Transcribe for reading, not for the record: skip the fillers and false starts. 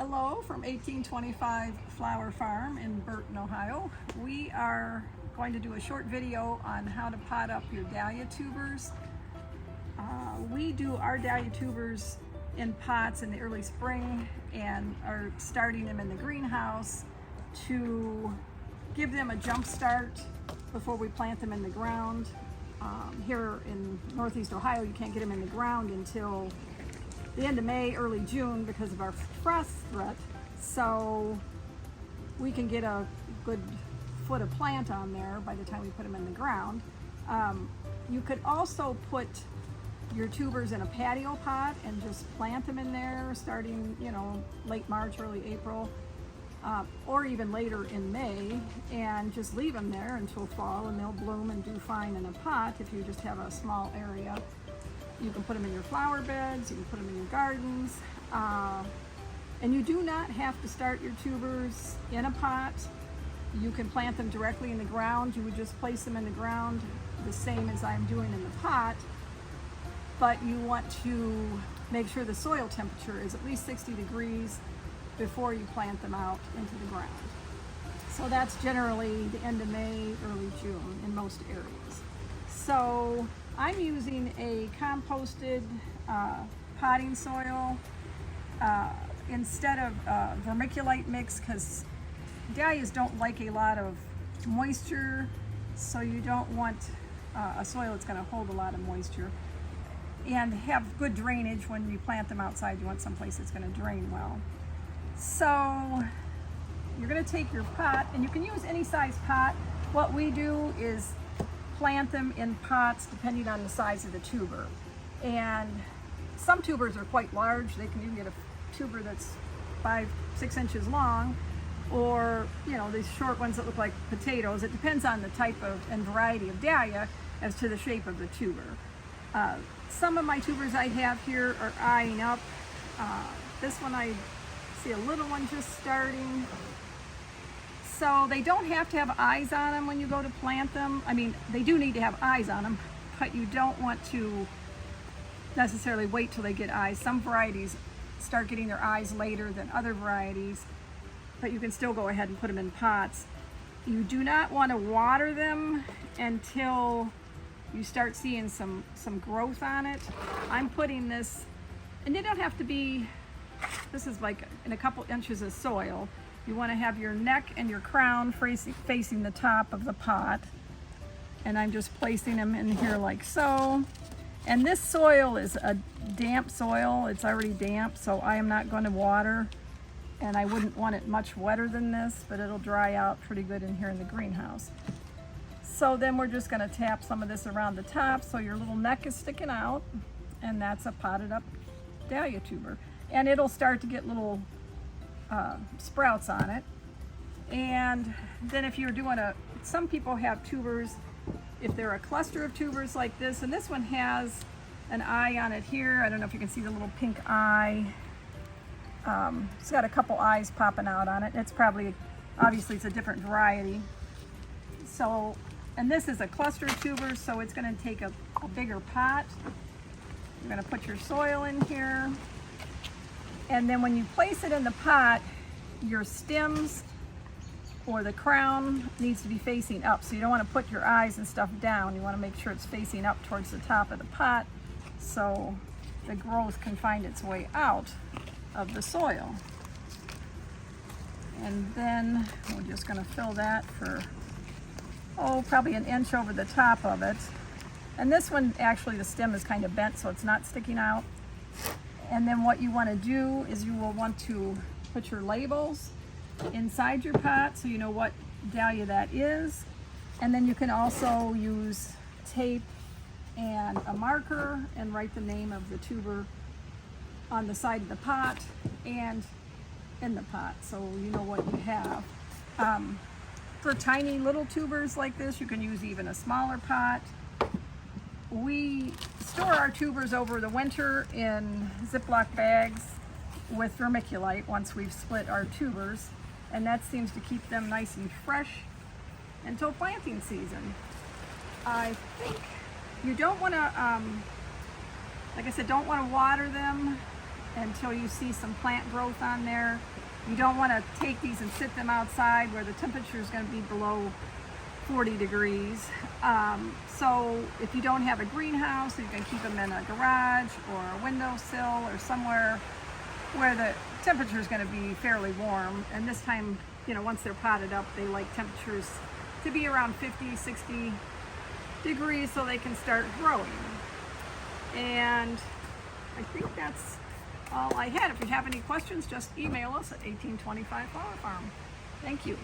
Hello from 1825 Flower Farm in Burton, Ohio. We are going to do a short video on how to pot up your dahlia tubers. We do our dahlia tubers in pots in the early spring and are starting them in the greenhouse to give them a jump start before we plant them in the ground. Here in Northeast Ohio, you can't get them in the ground until the end of May, early June because of our frost threat. So we can get a good foot of plant on there by the time we put them in the ground. You could also put your tubers in a patio pot and just plant them in there starting, late March, early April, or even later in May, and just leave them there until fall, and they'll bloom and do fine in a pot if you just have a small area. You can put them in your flower beds, you can put them in your gardens, and you do not have to start your tubers in a pot. You can plant them directly in the ground. You would just place them in the ground the same as I'm doing in the pot, but you want to make sure the soil temperature is at least 60 degrees before you plant them out into the ground. So that's generally the end of May, early June in most areas. So I'm using a composted potting soil instead of vermiculite mix, because dahlias don't like a lot of moisture, so you don't want a soil that's going to hold a lot of moisture and have good drainage. When you plant them outside, you want someplace that's going to drain well. So you're going to take your pot, and you can use any size pot. What we do is plant them in pots depending on the size of the tuber, and some tubers are quite large. They can even get a tuber that's 5-6 inches long, or these short ones that look like potatoes. It depends on the type of and variety of dahlia as to the shape of the tuber. Some of my tubers I have here are eyeing up. This one, I see a little one just starting. So they don't have to have eyes on them when you go to plant them. I mean, they do need to have eyes on them, but you don't want to necessarily wait till they get eyes. Some varieties start getting their eyes later than other varieties, but you can still go ahead and put them in pots. You do not want to water them until you start seeing some growth on it. I'm putting this, and they don't have to be, this is like in a couple inches of soil. You want to have your neck and your crown facing the top of the pot. And I'm just placing them in here like so. And this soil is a damp soil. It's already damp, so I am not going to water. And I wouldn't want it much wetter than this, but it'll dry out pretty good in here in the greenhouse. So then we're just going to tap some of this around the top so your little neck is sticking out. And that's a potted up dahlia tuber. And it'll start to get little sprouts on it. And then if you're doing some people have tubers, if they're a cluster of tubers like this, and this one has an eye on it here. I don't know if you can see the little pink eye. It's got a couple eyes popping out on it. It's probably, obviously it's a different variety. So, and this is a cluster of tubers, so it's going to take a bigger pot. You're going to put your soil in here. And then when you place it in the pot, your stems or the crown needs to be facing up. So you don't want to put your eyes and stuff down. You want to make sure it's facing up towards the top of the pot so the growth can find its way out of the soil. And then we're just going to fill that for, probably an inch over the top of it. And this one, actually the stem is kind of bent, so it's not sticking out. And then what you want to do is you will want to put your labels inside your pot so you know what dahlia that is. And then you can also use tape and a marker and write the name of the tuber on the side of the pot and in the pot so you know what you have. For tiny little tubers like this, you can use even a smaller pot. We store our tubers over the winter in Ziploc bags with vermiculite once we've split our tubers, and that seems to keep them nice and fresh until planting season. I think you don't want to, like I said, don't want to water them until you see some plant growth on there. You don't want to take these and sit them outside where the temperature is going to be below 40 degrees. So if you don't have a greenhouse, you can keep them in a garage or a windowsill or somewhere where the temperature is going to be fairly warm. And this time, you know, once they're potted up, they like temperatures to be around 50, 60 degrees so they can start growing. And I think that's all I had. If you have any questions, just email us at 1825 Flower Farm. Thank you.